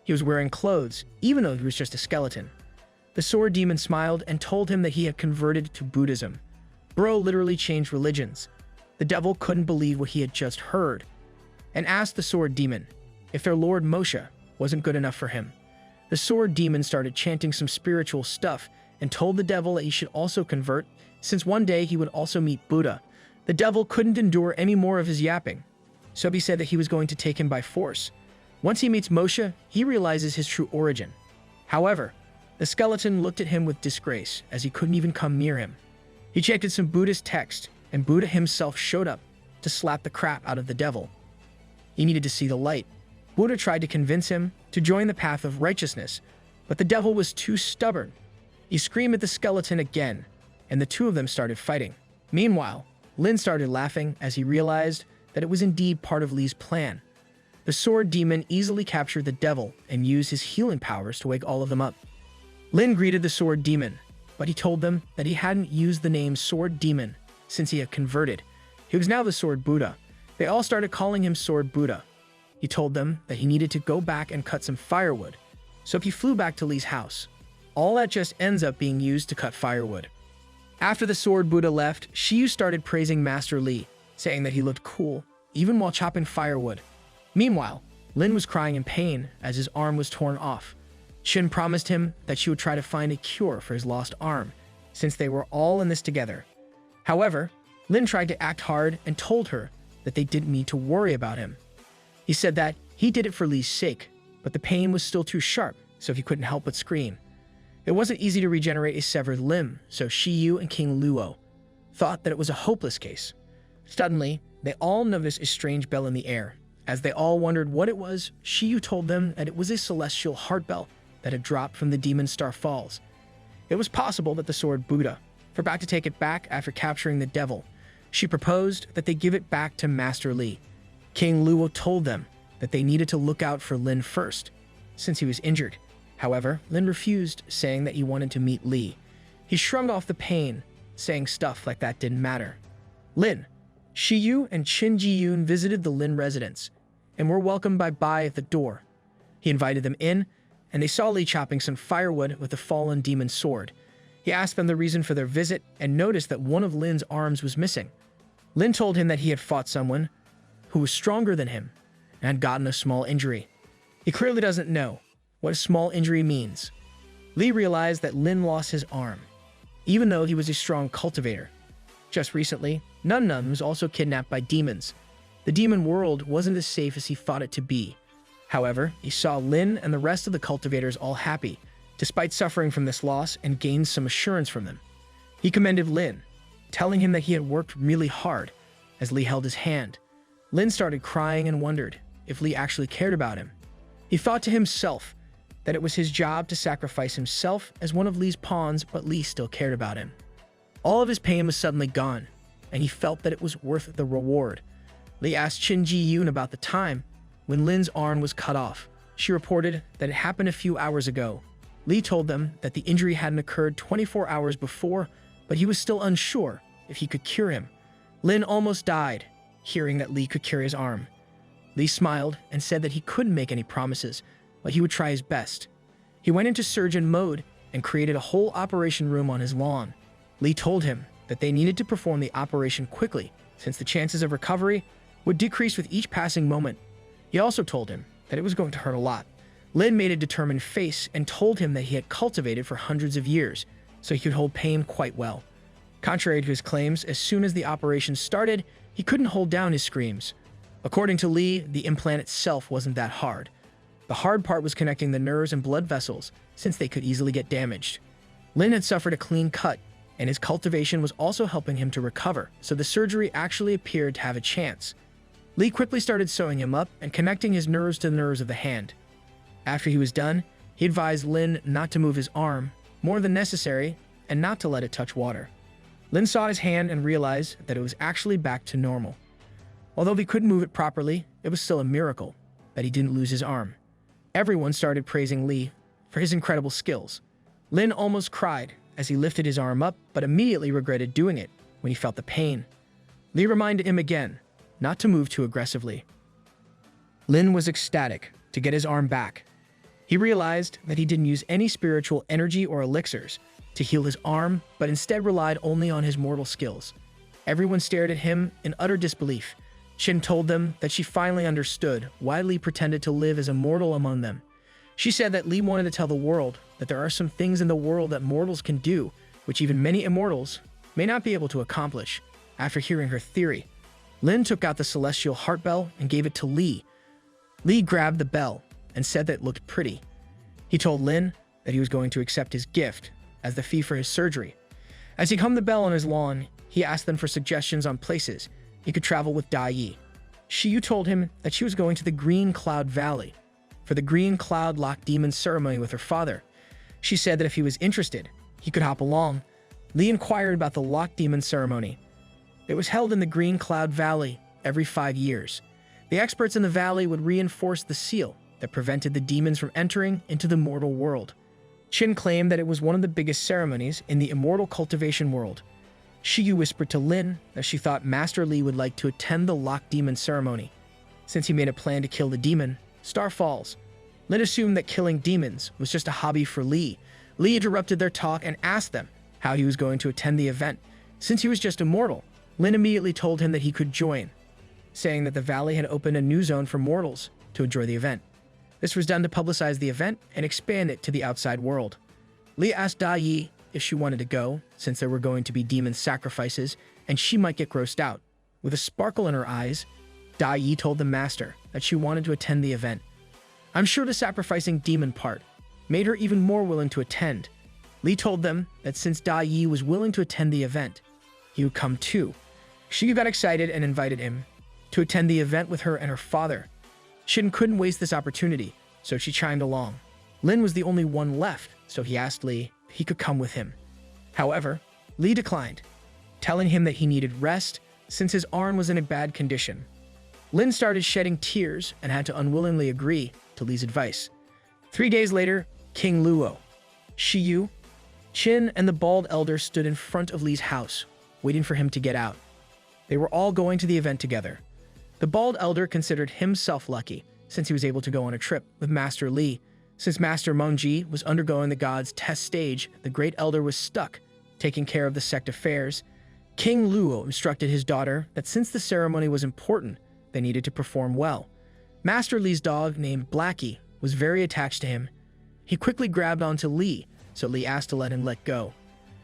He was wearing clothes, even though he was just a skeleton. The sword demon smiled and told him that he had converted to Buddhism. Bro literally changed religions. The devil couldn't believe what he had just heard and asked the sword demon if their lord Moshe wasn't good enough for him. The sword demon started chanting some spiritual stuff and told the devil that he should also convert, since one day he would also meet Buddha. The devil couldn't endure any more of his yapping, so he said that he was going to take him by force. Once he meets Moshe, he realizes his true origin. However, the skeleton looked at him with disgrace, as he couldn't even come near him. He chanted some Buddhist text, and Buddha himself showed up to slap the crap out of the devil. He needed to see the light. Buddha tried to convince him to join the path of righteousness, but the devil was too stubborn. He screamed at the skeleton again, and the two of them started fighting. Meanwhile, Lin started laughing as he realized that it was indeed part of Li's plan. The sword demon easily captured the devil and used his healing powers to wake all of them up. Lin greeted the sword demon, but he told them that he hadn't used the name Sword Demon since he had converted. He was now the Sword Buddha. They all started calling him Sword Buddha. He told them that he needed to go back and cut some firewood, so he flew back to Li's house. All that just ends up being used to cut firewood. After the Sword Buddha left, Shiyu started praising Master Li, saying that he looked cool, even while chopping firewood. Meanwhile, Lin was crying in pain as his arm was torn off. Shin promised him that she would try to find a cure for his lost arm, since they were all in this together. However, Lin tried to act hard and told her that they didn't need to worry about him. He said that he did it for Li's sake, but the pain was still too sharp, so he couldn't help but scream. It wasn't easy to regenerate a severed limb, so Shiyu and King Luo thought that it was a hopeless case. Suddenly, they all noticed a strange bell in the air. As they all wondered what it was, Shiyu told them that it was a celestial heart bell that had dropped from the Demon Star Falls. It was possible that the Sword Buddha forgot to take it back after capturing the devil. She proposed that they give it back to Master Li. King Luo told them that they needed to look out for Lin first, since he was injured. However, Lin refused, saying that he wanted to meet Li. He shrugged off the pain, saying stuff like that didn't matter. Lin, Shiyu, and Qin Jiyun visited the Lin residence and were welcomed by Bai at the door. He invited them in, and they saw Li chopping some firewood with a fallen demon sword. He asked them the reason for their visit and noticed that one of Lin's arms was missing. Lin told him that he had fought someone who was stronger than him and had gotten a small injury. He clearly doesn't know what a small injury means. Li realized that Lin lost his arm, even though he was a strong cultivator. Just recently, Nun Nun was also kidnapped by demons. The demon world wasn't as safe as he thought it to be. However, he saw Lin and the rest of the cultivators all happy, despite suffering from this loss, and gained some assurance from them. He commended Lin, telling him that he had worked really hard, as Li held his hand. Lin started crying and wondered if Li actually cared about him. He thought to himself that it was his job to sacrifice himself as one of Li's pawns, but Li still cared about him. All of his pain was suddenly gone, and he felt that it was worth the reward. Li asked Qin Jiyun about the time when Lin's arm was cut off. She reported that it happened a few hours ago. Li told them that the injury hadn't occurred 24 hours before, but he was still unsure if he could cure him. Lin almost died, hearing that Li could cure his arm. Li smiled and said that he couldn't make any promises, but he would try his best. He went into surgeon mode and created a whole operation room on his lawn. Li told him that they needed to perform the operation quickly, since the chances of recovery would decrease with each passing moment. He also told him that it was going to hurt a lot. Lin made a determined face and told him that he had cultivated for hundreds of years, so he could hold pain quite well. Contrary to his claims, as soon as the operation started, he couldn't hold down his screams. According to Li, the implant itself wasn't that hard. The hard part was connecting the nerves and blood vessels, since they could easily get damaged. Lin had suffered a clean cut, and his cultivation was also helping him to recover, so the surgery actually appeared to have a chance. Li quickly started sewing him up and connecting his nerves to the nerves of the hand. After he was done, he advised Lin not to move his arm more than necessary and not to let it touch water. Lin saw his hand and realized that it was actually back to normal. Although he couldn't move it properly, it was still a miracle that he didn't lose his arm. Everyone started praising Li for his incredible skills. Lin almost cried as he lifted his arm up, but immediately regretted doing it when he felt the pain. Li reminded him again not to move too aggressively. Lin was ecstatic to get his arm back. He realized that he didn't use any spiritual energy or elixirs to heal his arm, but instead relied only on his mortal skills. Everyone stared at him in utter disbelief. Qin told them that she finally understood why Li pretended to live as a mortal among them. She said that Li wanted to tell the world that there are some things in the world that mortals can do, which even many immortals may not be able to accomplish. After hearing her theory, Lin took out the celestial heart bell and gave it to Li. Li grabbed the bell and said that it looked pretty. He told Lin that he was going to accept his gift as the fee for his surgery. As he hummed the bell on his lawn, he asked them for suggestions on places he could travel with Dai Yi. Shiyu told him that she was going to the Green Cloud Valley for the Green Cloud Lock Demon ceremony with her father. She said that if he was interested, he could hop along. Li inquired about the Lock Demon ceremony. It was held in the Green Cloud Valley every 5 years. The experts in the valley would reinforce the seal that prevented the demons from entering into the mortal world. Qin claimed that it was one of the biggest ceremonies in the immortal cultivation world. Shiyu whispered to Lin that she thought Master Li would like to attend the Lock Demon ceremony. Since he made a plan to kill the demon, Star Falls, Lin assumed that killing demons was just a hobby for Li. Li interrupted their talk and asked them how he was going to attend the event. Since he was just immortal, Lin immediately told him that he could join, saying that the valley had opened a new zone for mortals to enjoy the event. This was done to publicize the event and expand it to the outside world. Li asked Dai Yi if she wanted to go, since there were going to be demon sacrifices and she might get grossed out. With a sparkle in her eyes, Dai Yi told the master that she wanted to attend the event. I'm sure the sacrificing demon part made her even more willing to attend. Li told them that since Dai Yi was willing to attend the event, he would come too. Shiyu got excited and invited him to attend the event with her and her father. Qin couldn't waste this opportunity, so she chimed along. Lin was the only one left, so he asked Li if he could come with him. However, Li declined, telling him that he needed rest since his arm was in a bad condition. Lin started shedding tears and had to unwillingly agree to Li's advice. 3 days later, King Luo, Shiyu, Qin, and the bald elder stood in front of Li's house, waiting for him to get out. They were all going to the event together. The bald elder considered himself lucky, since he was able to go on a trip with Master Li. Since Master Mengji was undergoing the god's test stage, the great elder was stuck, taking care of the sect affairs. King Luo instructed his daughter that since the ceremony was important, they needed to perform well. Master Li's dog, named Blackie, was very attached to him. He quickly grabbed onto Li, so Li asked to let him let go.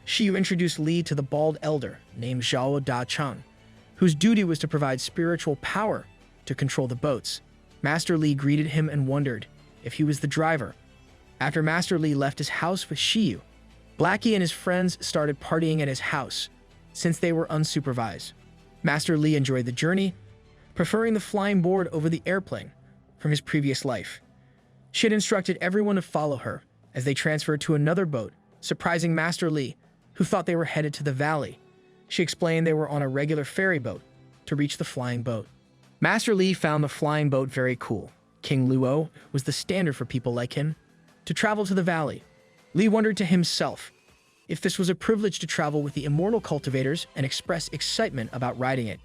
Shiyu introduced Li to the bald elder, named Zhao Da Cheng, whose duty was to provide spiritual power to control the boats. Master Li greeted him and wondered if he was the driver. After Master Li left his house with Shiyu, Blackie and his friends started partying at his house, since they were unsupervised. Master Li enjoyed the journey, preferring the flying board over the airplane from his previous life. She had instructed everyone to follow her as they transferred to another boat, surprising Master Li, who thought they were headed to the valley. She explained they were on a regular ferry boat to reach the flying boat. Master Li found the flying boat very cool. King Luo was the standard for people like him to travel to the valley. Li wondered to himself if this was a privilege to travel with the immortal cultivators and expressed excitement about riding it.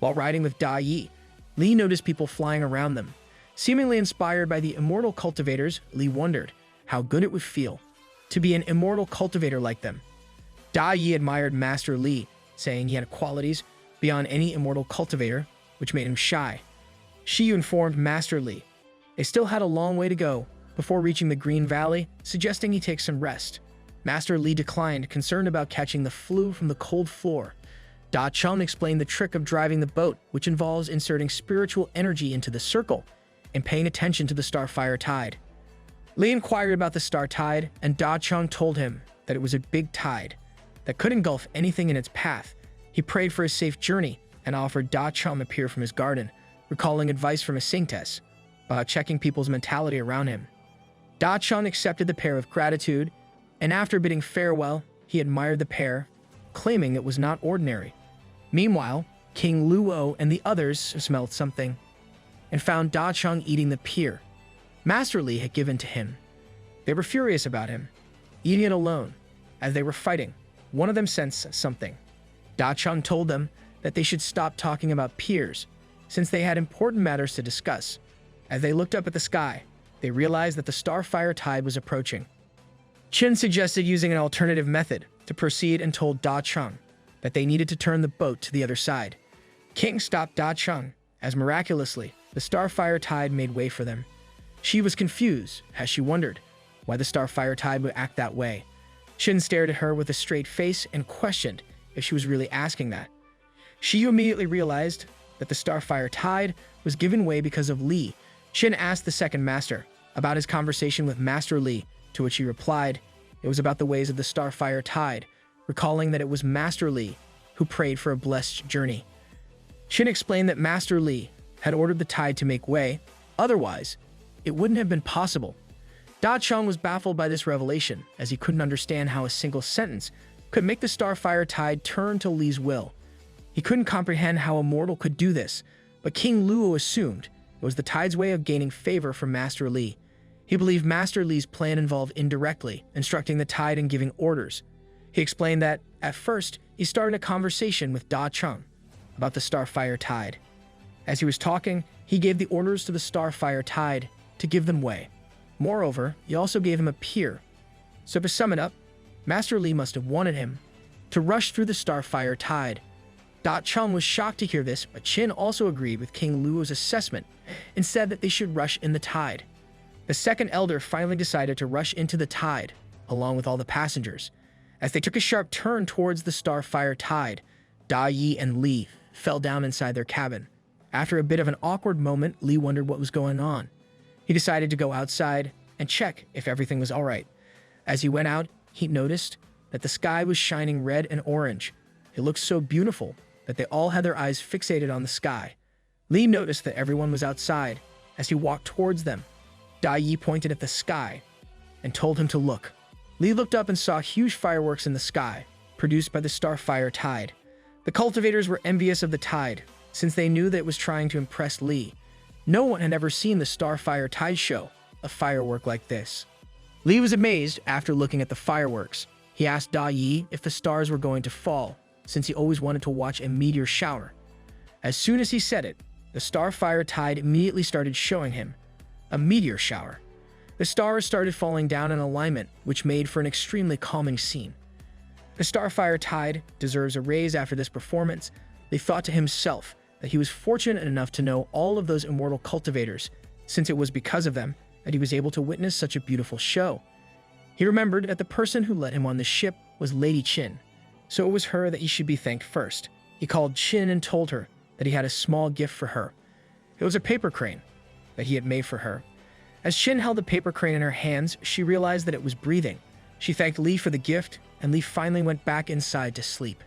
While riding with Dai Yi, Li noticed people flying around them. Seemingly inspired by the immortal cultivators, Li wondered how good it would feel to be an immortal cultivator like them. Dai Yi admired Master Li, saying he had qualities beyond any immortal cultivator, which made him shy. Shiyu informed Master Li they still had a long way to go before reaching the Green Valley, suggesting he take some rest. Master Li declined, concerned about catching the flu from the cold floor. Da Cheng explained the trick of driving the boat, which involves inserting spiritual energy into the circle and paying attention to the starfire tide. Li inquired about the star tide, and Da Cheng told him that it was a big tide that could engulf anything in its path. He prayed for a safe journey and offered Da Cheng appear from his garden, recalling advice from a saintess about checking people's mentality around him. Da Cheng accepted the pair with gratitude, and after bidding farewell, he admired the pair, claiming it was not ordinary. Meanwhile, King Luo and the others smelled something and found Da Cheng eating the pear Master Li had given to him. They were furious about him, eating it alone. As they were fighting, one of them sensed something. Da Cheng told them that they should stop talking about pears, since they had important matters to discuss. As they looked up at the sky, they realized that the starfire tide was approaching. Qin suggested using an alternative method to proceed and told Da Cheng that they needed to turn the boat to the other side. King stopped Da Cheng, as miraculously, the starfire tide made way for them. She was confused as she wondered why the starfire tide would act that way. Qin stared at her with a straight face and questioned if she was really asking that. She immediately realized that the starfire tide was given way because of Li. Qin asked the second master about his conversation with Master Li, to which he replied it was about the ways of the starfire tide, recalling that it was Master Li who prayed for a blessed journey. Qin explained that Master Li had ordered the tide to make way, otherwise, it wouldn't have been possible. Da Cheng was baffled by this revelation, as he couldn't understand how a single sentence could make the starfire tide turn to Li's will. He couldn't comprehend how a mortal could do this, but King Luo assumed it was the tide's way of gaining favor from Master Li. He believed Master Li's plan involved indirectly instructing the tide and giving orders. He explained that, at first, he started a conversation with Da Cheng about the starfire tide. As he was talking, he gave the orders to the starfire tide to give them way. Moreover, he also gave him a pier. So to sum it up, Master Li must have wanted him to rush through the starfire tide. Da Cheng was shocked to hear this, but Qin also agreed with King Luo's assessment and said that they should rush in the tide. The second elder finally decided to rush into the tide, along with all the passengers. As they took a sharp turn towards the starfire tide, Da Yi and Li fell down inside their cabin. After a bit of an awkward moment, Li wondered what was going on. He decided to go outside and check if everything was all right. As he went out, he noticed that the sky was shining red and orange. It looked so beautiful that they all had their eyes fixated on the sky. Li noticed that everyone was outside. As he walked towards them, Da Yi pointed at the sky and told him to look. Li looked up and saw huge fireworks in the sky, produced by the starfire tide. The cultivators were envious of the tide, since they knew that it was trying to impress Li. No one had ever seen the starfire tide show a firework like this. Li was amazed after looking at the fireworks. He asked Da Yi if the stars were going to fall, since he always wanted to watch a meteor shower. As soon as he said it, the starfire tide immediately started showing him a meteor shower. The stars started falling down in alignment, which made for an extremely calming scene. The starfire tide deserves a raise after this performance. Li thought to himself that he was fortunate enough to know all of those immortal cultivators, since it was because of them that he was able to witness such a beautiful show. He remembered that the person who let him on the ship was Lady Qin, so it was her that he should be thanked first. He called Qin and told her that he had a small gift for her. It was a paper crane that he had made for her. As Qin held the paper crane in her hands, she realized that it was breathing. She thanked Li for the gift, and Li finally went back inside to sleep.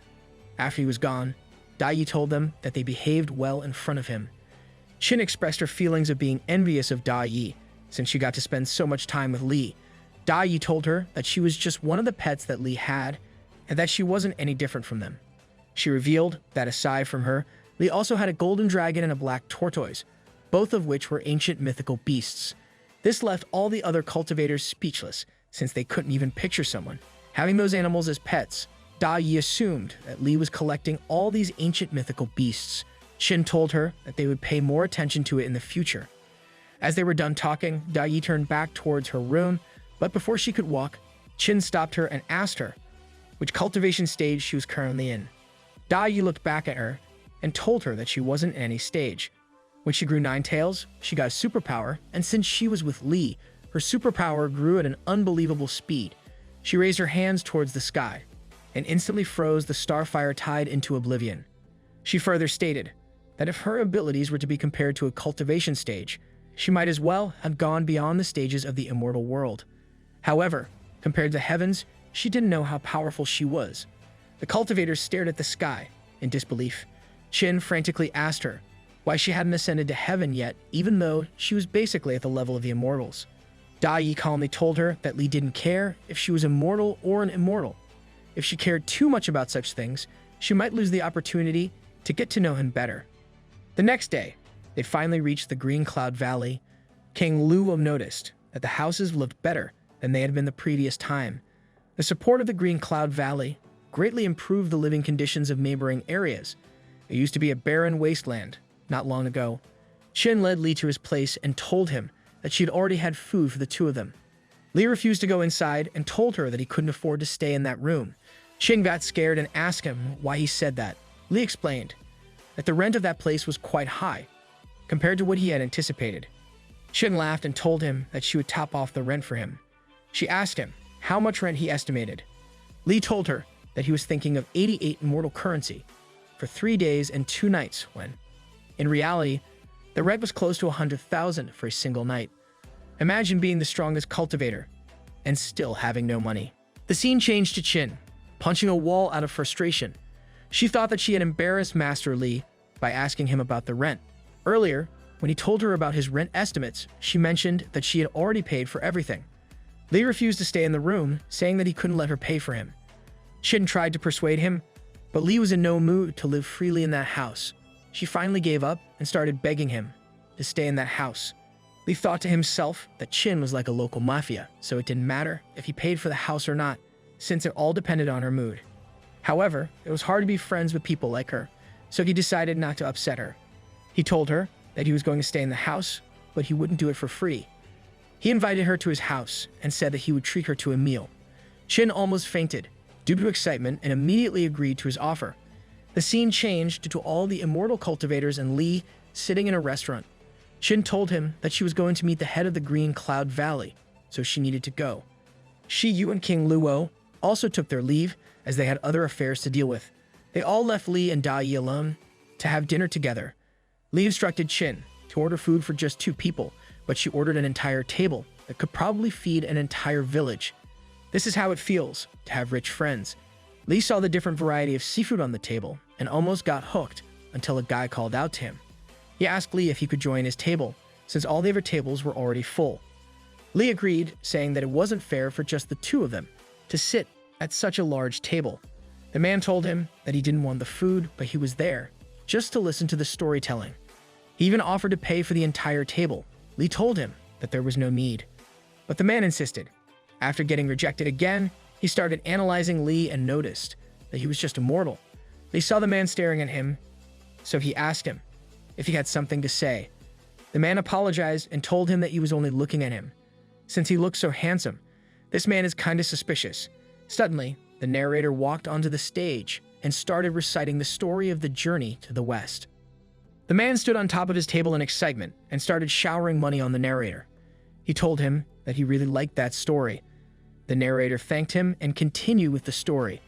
After he was gone, Da Yi told them that they behaved well in front of him. Qin expressed her feelings of being envious of Da Yi, since she got to spend so much time with Li. Da Yi told her that she was just one of the pets that Li had, and that she wasn't any different from them. She revealed that aside from her, Li also had a golden dragon and a black tortoise, both of which were ancient mythical beasts. This left all the other cultivators speechless, since they couldn't even picture someone having those animals as pets. Da Yi assumed that Li was collecting all these ancient mythical beasts. Qin told her that they would pay more attention to it in the future. As they were done talking, Da Yi turned back towards her room, but before she could walk, Qin stopped her and asked her which cultivation stage she was currently in. Da Yi looked back at her and told her that she wasn't in any stage. When she grew 9 tails, she got a superpower, and since she was with Li, her superpower grew at an unbelievable speed. She raised her hands towards the sky and instantly froze the starfire tide into oblivion. She further stated that if her abilities were to be compared to a cultivation stage, she might as well have gone beyond the stages of the immortal world. However, compared to heavens, she didn't know how powerful she was. The cultivators stared at the sky in disbelief. Qin frantically asked her why she hadn't ascended to heaven yet, even though she was basically at the level of the Immortals. Da Yi calmly told her that Li didn't care if she was immortal or an immortal. If she cared too much about such things, she might lose the opportunity to get to know him better. The next day, they finally reached the Green Cloud Valley. King Luo noticed that the houses looked better than they had been the previous time. The support of the Green Cloud Valley greatly improved the living conditions of neighboring areas. It used to be a barren wasteland not long ago. Qin led Li to his place and told him that she had already had food for the two of them. Li refused to go inside and told her that he couldn't afford to stay in that room. Qin got scared and asked him why he said that. Li explained that the rent of that place was quite high compared to what he had anticipated. Qin laughed and told him that she would top off the rent for him. She asked him how much rent he estimated. Li told her that he was thinking of 88 immortal currency for 3 days and 2 nights when, in reality, the rent was close to 100,000 for a single night. Imagine being the strongest cultivator and still having no money. The scene changed to Qin, punching a wall out of frustration. She thought that she had embarrassed Master Li by asking him about the rent. Earlier, when he told her about his rent estimates, she mentioned that she had already paid for everything. Li refused to stay in the room, saying that he couldn't let her pay for him. Qin tried to persuade him, but Li was in no mood to live freely in that house. She finally gave up and started begging him to stay in that house. Li thought to himself that Qin was like a local mafia, so it didn't matter if he paid for the house or not, since it all depended on her mood. However, it was hard to be friends with people like her, so he decided not to upset her. He told her that he was going to stay in the house, but he wouldn't do it for free. He invited her to his house and said that he would treat her to a meal. Qin almost fainted due to excitement and immediately agreed to his offer. The scene changed due to all the immortal cultivators and Li sitting in a restaurant. Qin told him that she was going to meet the head of the Green Cloud Valley, so she needed to go. Shi Yu and King Luo also took their leave as they had other affairs to deal with. They all left Li and Da Yi alone to have dinner together. Li instructed Qin to order food for just 2 people, but she ordered an entire table that could probably feed an entire village. This is how it feels to have rich friends. Li saw the different variety of seafood on the table and almost got hooked until a guy called out to him. He asked Li if he could join his table, since all the other tables were already full. Li agreed, saying that it wasn't fair for just the 2 of them to sit at such a large table. The man told him that he didn't want the food, but he was there just to listen to the storytelling. He even offered to pay for the entire table. Li told him that there was no need, but the man insisted. After getting rejected again, he started analyzing Li and noticed that he was just immortal. Li saw the man staring at him, so he asked him if he had something to say. The man apologized and told him that he was only looking at him. Since he looked so handsome, this man is kinda suspicious. Suddenly, the narrator walked onto the stage and started reciting the story of the journey to the west. The man stood on top of his table in excitement and started showering money on the narrator. He told him that he really liked that story. The narrator thanked him and continued with the story.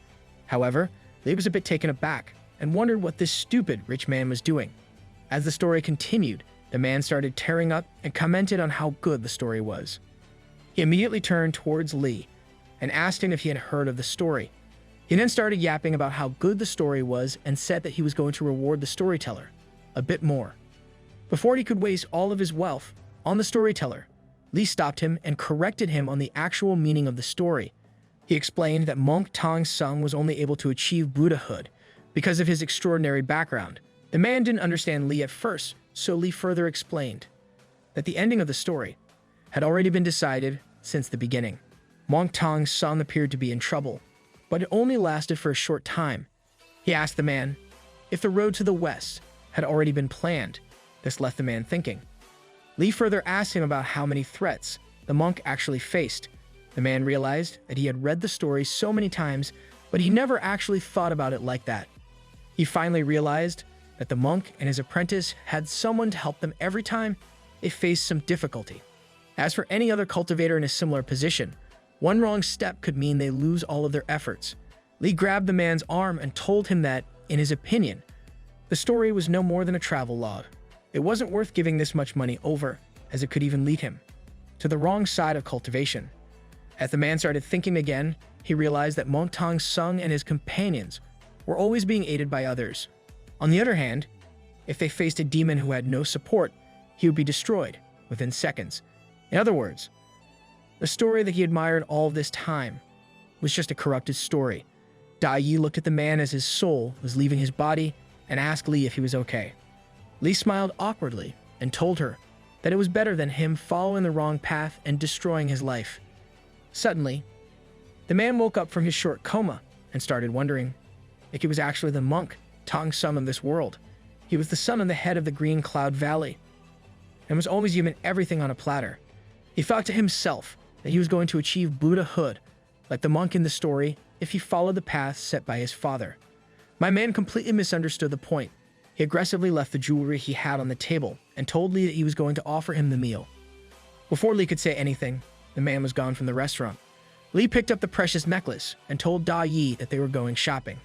However, Li was a bit taken aback and wondered what this stupid rich man was doing. As the story continued, the man started tearing up and commented on how good the story was. He immediately turned towards Li and asked him if he had heard of the story. He then started yapping about how good the story was and said that he was going to reward the storyteller a bit more. Before he could waste all of his wealth on the storyteller, Li stopped him and corrected him on the actual meaning of the story. He explained that monk Tong Sung was only able to achieve Buddhahood because of his extraordinary background. The man didn't understand Li at first, so Li further explained that the ending of the story had already been decided since the beginning. Monk Tong Sung appeared to be in trouble, but it only lasted for a short time. He asked the man if the road to the west had already been planned. This left the man thinking. Li further asked him about how many threats the monk actually faced. The man realized that he had read the story so many times, but he never actually thought about it like that. He finally realized that the monk and his apprentice had someone to help them every time they faced some difficulty. As for any other cultivator in a similar position, one wrong step could mean they lose all of their efforts. Li grabbed the man's arm and told him that, in his opinion, the story was no more than a travel log. It wasn't worth giving this much money over, as it could even lead him to the wrong side of cultivation. As the man started thinking again, he realized that Monk Tong Sung and his companions were always being aided by others. On the other hand, if they faced a demon who had no support, he would be destroyed within seconds. In other words, the story that he admired all this time was just a corrupted story. Da Yi looked at the man as his soul was leaving his body and asked Li if he was okay. Li smiled awkwardly and told her that it was better than him following the wrong path and destroying his life. Suddenly, the man woke up from his short coma and started wondering if he was actually the monk Tong Sung of this world. He was the son of the head of the Green Cloud Valley and was always given everything on a platter. He thought to himself that he was going to achieve Buddhahood, like the monk in the story, if he followed the path set by his father. My man completely misunderstood the point. He aggressively left the jewelry he had on the table and told Li that he was going to offer him the meal. Before Li could say anything, the man was gone from the restaurant. Li picked up the precious necklace and told Da Yi that they were going shopping.